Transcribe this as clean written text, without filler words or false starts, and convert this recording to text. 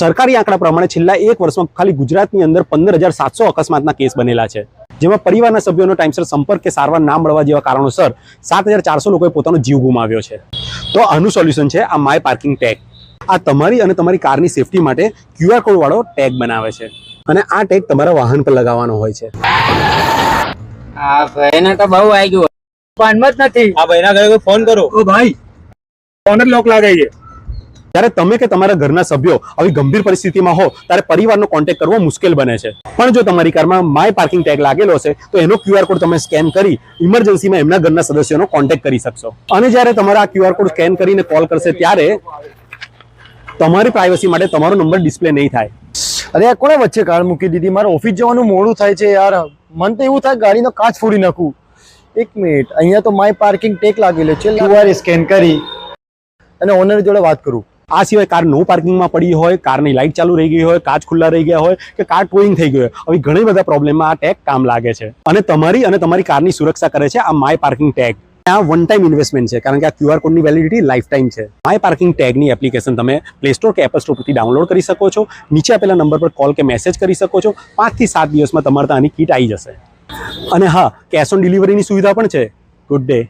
સરકારી આંકડા પ્રમાણે છેલ્લા 1 વર્ષમાં ખાલી ગુજરાતની અંદર 15,700 અકસ્માતના કેસ બનેલા છે, જેમાં પરિવારના સભ્યોનો ટાઈમસર સંપર્ક કે સારવાર ના મળવા જેવા કારણોસર 7,400 લોકોએ પોતાનો જીવ ગુમાવ્યો છે। તો આનું સોલ્યુશન છે આ માય પાર્કિંગ ટેગ। આ તમારી અને તમારી કારની સેફટી માટે QR કોડ વાળો ટેગ બનાવે છે અને આ ટેગ તમારા વાહન પર લગાવવાનો હોય છે। આ ભાઈને તો બહુ આવી ગયું, ફોનમાં જ નથી। આ ભાઈના ઘરે ફોન કરો। ઓ ભાઈ, ફોન જ લોક લાગે છે। ત્યારે તમે કે તમારા ઘરના સભ્યો આવી ગંભીર પરિસ્થિતિમાં હો ત્યારે પરિવારનો કોન્ટેક્ટ કરવો મુશ્કેલ બને છે, પણ જો તમારી કારમાં માય પાર્કિંગ ટેગ લાગેલો હશે તો એનો QR કોડ તમે સ્કેન કરી ઇમરજન્સીમાં એમના ઘરના સદસ્યોનો કોન્ટેક્ટ કરી શકશો। અને જ્યારે તમારા આ QR કોડ સ્કેન કરીને કોલ કરશે ત્યારે તમારી પ્રાઇવસી માટે તમારો નંબર ડિસ્પ્લે નહીં થાય। અરે આ કોણે વચ્ચે કાર મૂકી દીધી? મારે ઓફિસ જવાનું મોડું થાય છે યાર। મન તો એવું થાય ગાડીનો કાચ ફોડી નાખું। 1 મિનિટ, અહીંયા તો માય પાર્કિંગ ટેગ લાગેલો છે, QR સ્કેન કરી અને ઓનર જોડે વાત કરું। આ સિવાય કાર નો પાર્કિંગમાં પડી હોય, કારની લાઇટ ચાલુ રહી ગઈ હોય, કાચ ખુલ્લા રહી ગયા હોય કે કાર ટોઈંગ થઈ ગઈ હોય, આવી ઘણી બધા પ્રોબ્લેમમાં આ ટેગ કામ લાગે છે અને તમારી કારની સુરક્ષા કરે છે આ માય પાર્કિંગ ટેગ। આ વન ટાઈમ ઇન્વેસ્ટમેન્ટ છે, કારણ કે આ QR કોડની વેલિડિટી લાઈફ ટાઈમ છે। માય પાર્કિંગ ટેગની એપ્લિકેશન તમે પ્લે સ્ટોર કે એપલ સ્ટોર પરથી ડાઉનલોડ કરી શકો છો। નીચે આપેલા નંબર પર કોલ કે મેસેજ કરી શકો છો। 5 થી 7 દિવસમાં તમારે આની કીટ આવી જશે। અને હા, કેશ ઓન ડિલિવરીની સુવિધા પણ છે। Good day.